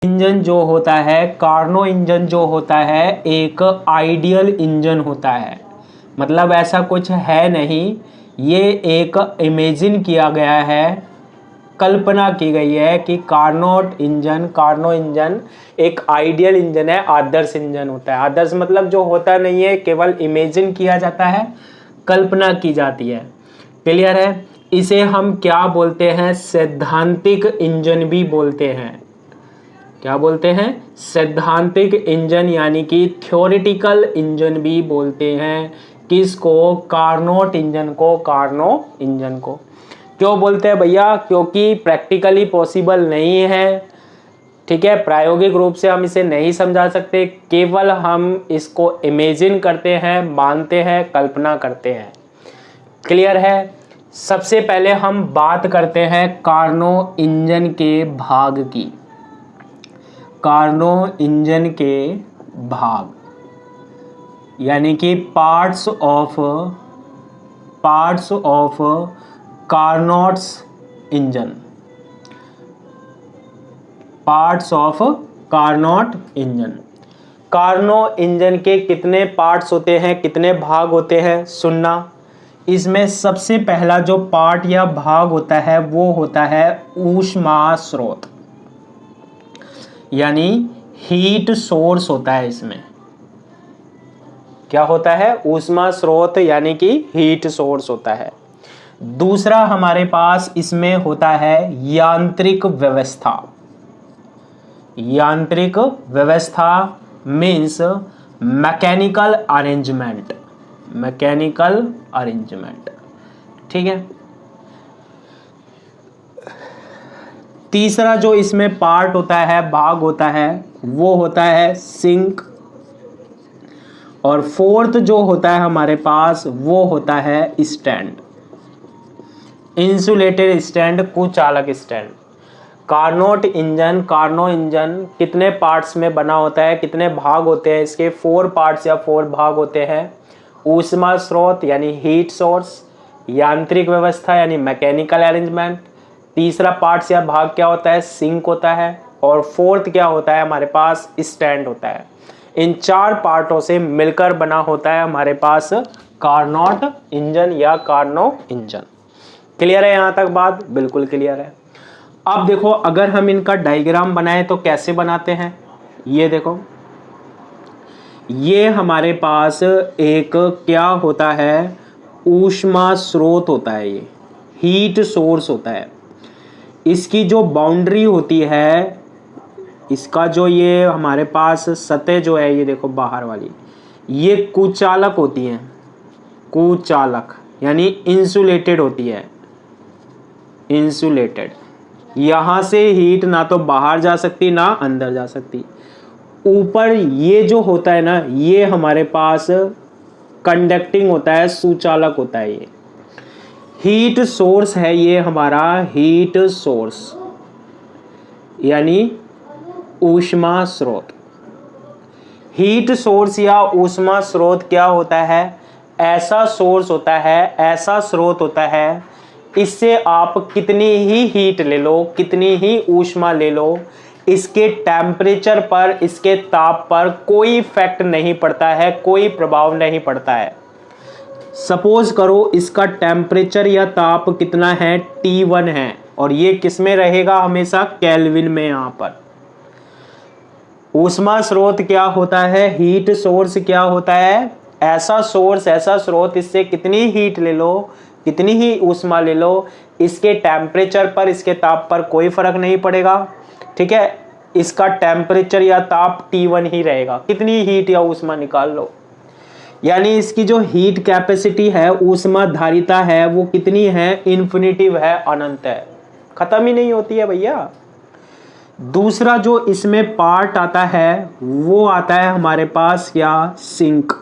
Engine जो होता है, कार्नो इंजन जो होता है एक आइडियल इंजन होता है। मतलब ऐसा कुछ है नहीं, ये एक इमेजिन किया गया है, कल्पना की गई है कि कार्नो इंजन एक आइडियल इंजन है, आदर्श इंजन होता है। आदर्श मतलब जो होता नहीं है, केवल इमेजिन किया जाता है, कल्पना की जाती है। क्लियर है? इसे हम क्या बोलते हैं? सैद्धांतिक इंजन भी बोलते हैं। क्या बोलते हैं? सैद्धांतिक इंजन, यानी कि थ्योरेटिकल इंजन भी बोलते हैं। किसको? कार्नोट इंजन को। कार्नो इंजन को क्यों बोलते हैं भैया? क्योंकि प्रैक्टिकली पॉसिबल नहीं है, ठीक है, प्रायोगिक रूप से हम इसे नहीं समझा सकते, केवल हम इसको इमेजिन करते हैं, मानते हैं, कल्पना करते हैं। क्लियर है? सबसे पहले हम बात करते हैं कार्नो इंजन के भाग की। कार्नो इंजन के भाग यानी कि parts of Carnot's engine. Parts of Carnot engine. Carnot engine के कितने पार्ट्स होते हैं, कितने भाग होते हैं? सुनना, इसमें सबसे पहला जो पार्ट या भाग होता है वो होता है ऊष्मा स्रोत, यानी हीट सोर्स होता है। इसमें क्या होता है? ऊष्मा स्रोत, यानी कि हीट सोर्स होता है। दूसरा हमारे पास इसमें होता है यांत्रिक व्यवस्था। यांत्रिक व्यवस्था means mechanical arrangement. Mechanical arrangement, ठीक है। तीसरा जो इसमें पार्ट होता है, भाग होता है, वो होता है सिंक। और फोर्थ जो होता है हमारे पास वो होता है स्टैंड, इंसुलेटेड स्टैंड, कुचालक स्टैंड। कार्नो इंजन कितने पार्ट्स में बना होता है, कितने भाग होते हैं इसके? 4 पार्ट्स या 4 भाग होते हैं। ऊष्मा स्रोत यानी हीट सोर्स, यांत्रिक व्यवस्था यानी मैकेनिकल अरेंजमेंट, तीसरा पार्ट्स या भाग क्या होता है? सिंक होता है, और फोर्थ क्या होता है हमारे पास? स्टैंड होता है। इन 4 पार्टों से मिलकर बना होता है हमारे पास कार्नोट इंजन या कार्नो इंजन। क्लियर है यहां तक बात? बिल्कुल क्लियर है। अब देखो, अगर हम इनका डायग्राम बनाएं तो कैसे बनाते हैं? ये देखो, ये हमारे पास एक क्या होता है? ऊष्मा स्रोत होता है, ये हीट सोर्स होता है। इसकी जो बाउंड्री होती है, इसका जो ये हमारे पास सतह जो है, ये देखो बाहर वाली, ये कुचालक होती है। कुचालक यानी इंसुलेटेड होती है, इंसुलेटेड। यहां से हीट ना तो बाहर जा सकती ना अंदर जा सकती। ऊपर ये जो होता है ना, ये हमारे पास कंडक्टिंग होता है, सुचालक होता है। ये हीट सोर्स है, ये हमारा हीट सोर्स यानी ऊष्मा स्रोत। हीट सोर्स या ऊष्मा स्रोत क्या होता है? ऐसा सोर्स होता है, ऐसा स्रोत होता है, इससे आप कितनी ही हीट ले लो, कितनी ही ऊष्मा ले लो, इसके टेम्परेचर पर, इसके ताप पर कोई इफेक्ट नहीं पड़ता है, कोई प्रभाव नहीं पड़ता है। सपोज करो इसका टेम्परेचर या ताप कितना है? T1 है, और ये किस में रहेगा? हमेशा केल्विन में। यहाँ पर ऊष्मा स्रोत क्या होता है? हीट सोर्स क्या होता है? ऐसा सोर्स, ऐसा स्रोत, इससे कितनी हीट ले लो, कितनी ही ऊष्मा ले लो, इसके टेम्परेचर पर, इसके ताप पर कोई फर्क नहीं पड़ेगा, ठीक है। इसका टेम्परेचर या ताप T1 ही रहेगा, कितनी हीट या ऊष्मा निकाल लो। यानी इसकी जो हीट कैपेसिटी है, ऊष्मा धारिता है, वो कितनी है? इन्फिनिटिव है, अनंत है, खत्म ही नहीं होती है भैया। दूसरा जो इसमें पार्ट आता है वो आता है हमारे पास क्या? सिंक।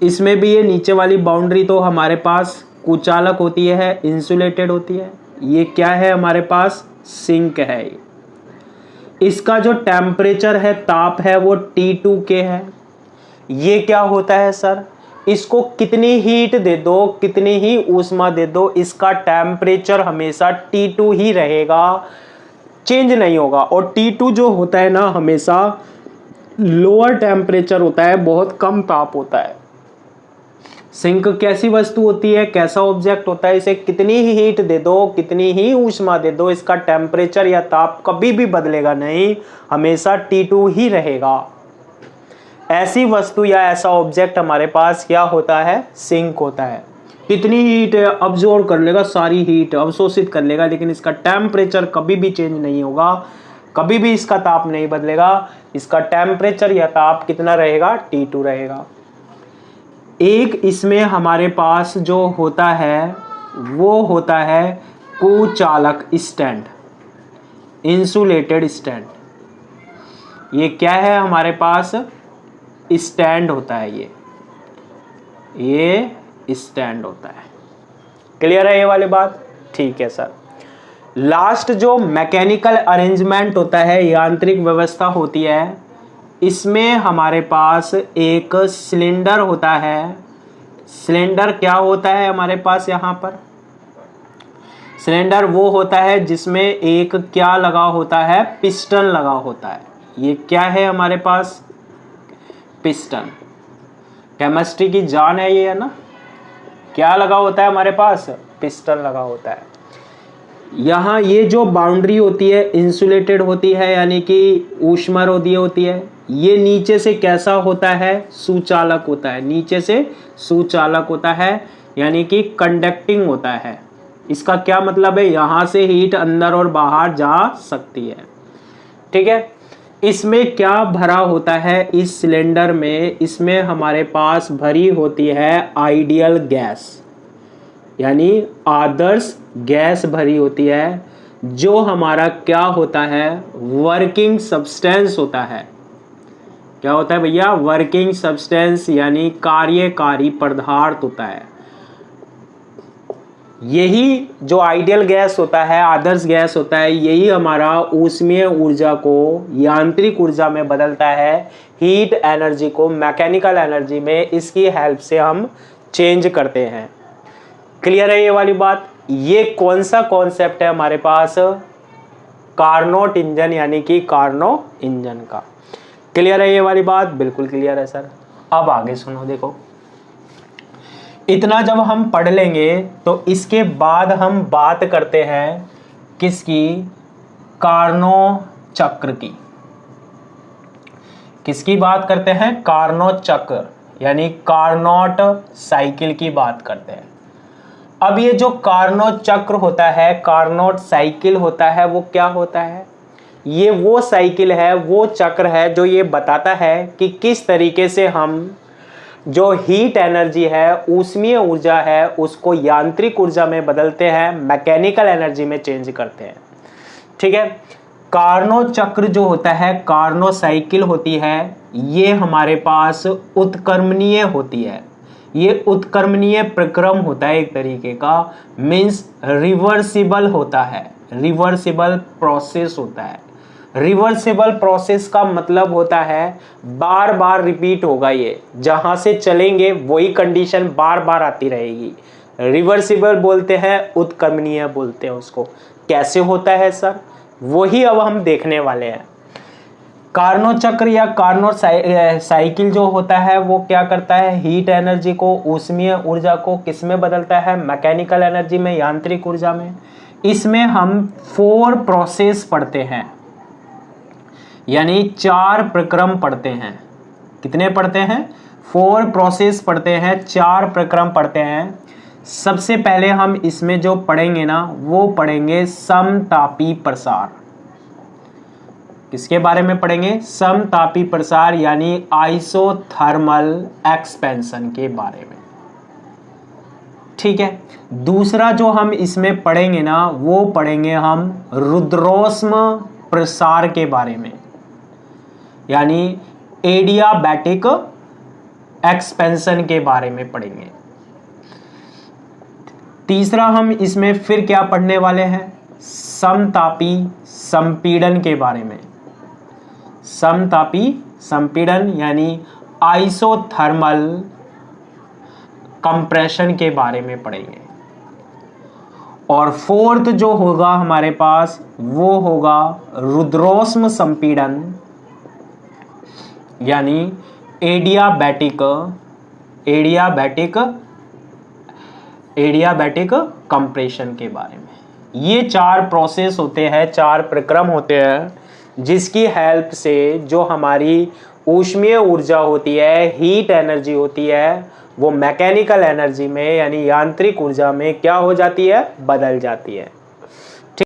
इसमें भी ये नीचे वाली बाउंड्री तो हमारे पास कुचालक होती है, इंसुलेटेड होती है। ये क्या है हमारे पास? सिंक है। इसका जो टेम्परेचर है, ताप है, वो T2 के है। ये क्या होता है सर? इसको कितनी हीट दे दो, कितनी ही ऊष्मा दे दो, इसका टेम्परेचर हमेशा T2 ही रहेगा। चेंज नहीं होगा। और T2 जो होता है ना हमेशा लोअर टेम्परेचर होता है, बहुत कम ताप होता है। सिंक कैसी वस्तु होती है, कैसा ऑब्जेक्ट होता है, इसे कितनी ही हीट दे दो, कितनी ही ऊष्मा दे दो, इसका टेम्परेचर या ताप कभी भी बदलेगा नहीं, हमेशा T2 ही रहेगा। ऐसी वस्तु या ऐसा ऑब्जेक्ट हमारे पास क्या होता है, सिंक होता है। कितनी हीट अब्जॉर्ब कर लेगा, सारी हीट अवशोषित कर लेगा, लेकिन इसका टेम्परेचर कभी भी चेंज नहीं होगा, कभी भी इसका ताप नहीं बदलेगा। इसका टेम्परेचर या ताप कितना रहेगा, T2 रहेगा। एक इसमें हमारे पास जो होता है वो होता है कुचालक स्टैंड, इंसुलेटेड स्टैंड। ये क्या है, हमारे पास स्टैंड होता है, ये स्टैंड होता है। क्लियर है ये वाली बात? ठीक है सर। लास्ट जो मैकेनिकल अरेंजमेंट होता है, यांत्रिक व्यवस्था होती है, इसमें हमारे पास एक सिलेंडर होता है। सिलेंडर क्या होता है हमारे पास, यहाँ पर सिलेंडर वो होता है जिसमें एक क्या लगा होता है, पिस्टन लगा होता है। ये क्या है हमारे पास, पिस्टन। केमिस्ट्री की जान है ये, है ना। क्या लगा होता है हमारे पास, पिस्टन लगा होता है। यहाँ ये जो बाउंड्री होती है इंसुलेटेड होती है, यानी कि ऊष्मारोधी होती है। ये नीचे से कैसा होता है, सुचालक होता है, नीचे से सुचालक होता है, यानी कि कंडक्टिंग होता है। इसका क्या मतलब है, यहाँ से हीट अंदर और बाहर जा सकती है। ठीक है। इसमें क्या भरा होता है इस सिलेंडर में, इसमें हमारे पास भरी होती है आइडियल गैस, यानी आदर्श गैस भरी होती है, जो हमारा क्या होता है, वर्किंग सब्सटेंस होता है। क्या होता है भैया, वर्किंग सब्सटेंस, यानी कार्यकारी पदार्थ होता है। यही जो आइडियल गैस होता है, आदर्श गैस होता है, यही हमारा ऊष्मीय ऊर्जा को यांत्रिक ऊर्जा में बदलता है, हीट एनर्जी को मैकेनिकल एनर्जी में इसकी हेल्प से हम चेंज करते हैं। क्लियर है ये वाली बात? ये कौन सा कॉन्सेप्ट है हमारे पास, कार्नोट इंजन, यानी कि कार्नो इंजन का। क्लियर है ये वाली बात? बिल्कुल क्लियर है सर। अब आगे सुनो, देखो इतना जब हम पढ़ लेंगे तो इसके बाद हम बात करते हैं किसकी, कार्नो चक्र की। किसकी बात करते हैं, कार्नो चक्र, यानी कार्नोट साइकिल की बात करते हैं। अब ये जो कार्नोट चक्र होता है, कार्नोट साइकिल होता है, वो क्या होता है, ये वो साइकिल है, वो चक्र है जो ये बताता है कि किस तरीके से हम जो हीट एनर्जी है, ऊष्मीय ऊर्जा है, उसको यांत्रिक ऊर्जा में बदलते हैं, मैकेनिकल एनर्जी में चेंज करते हैं। ठीक है। कार्नो चक्र जो होता है, कार्नो साइकिल होती है, ये हमारे पास उत्क्रमणीय होती है। ये उत्क्रमणीय प्रक्रम होता है एक तरीके का, मीन्स रिवर्सिबल होता है, रिवर्सिबल प्रोसेस होता है। रिवर्सिबल प्रोसेस का मतलब होता है बार बार रिपीट होगा, ये जहां से चलेंगे वही कंडीशन बार बार आती रहेगी। रिवर्सिबल बोलते हैं, उत्क्रमणीय बोलते हैं उसको। कैसे होता है सर, वही अब हम देखने वाले हैं। कार्नो चक्र या कार्नो साइकिल जो होता है वो क्या करता है, हीट एनर्जी को, ऊष्मीय ऊर्जा को किस में बदलता है, मैकेनिकल एनर्जी में, यांत्रिक ऊर्जा में। इसमें हम 4 प्रोसेस पढ़ते हैं, यानी 4 प्रक्रम पढ़ते हैं। कितने पढ़ते हैं, 4 प्रोसेस पढ़ते हैं, 4 प्रक्रम पढ़ते हैं। सबसे पहले हम इसमें जो पढ़ेंगे ना, वो पढ़ेंगे समतापी प्रसार। किसके बारे में पढ़ेंगे, समतापी प्रसार, यानी आइसोथर्मल एक्सपेंशन के बारे में। ठीक है। दूसरा जो हम इसमें पढ़ेंगे ना, वो पढ़ेंगे हम रुद्रोष्म प्रसार के बारे में, यानी एडियाबैटिक एक्सपेंशन के बारे में पढ़ेंगे। तीसरा हम इसमें फिर क्या पढ़ने वाले हैं, समतापी संपीड़न के बारे में। समतापी संपीड़न यानी आइसोथर्मल कंप्रेशन के बारे में पढ़ेंगे। और फोर्थ जो होगा हमारे पास वो होगा रुद्रोष्म संपीड़न, यानी एडियाबैटिक कंप्रेशन के बारे में। ये 4 प्रोसेस होते हैं, 4 प्रक्रम होते हैं जिसकी हेल्प से जो हमारी ऊष्मीय ऊर्जा होती है, हीट एनर्जी होती है, वो मैकेनिकल एनर्जी में यानी यांत्रिक ऊर्जा में क्या हो जाती है, बदल जाती है।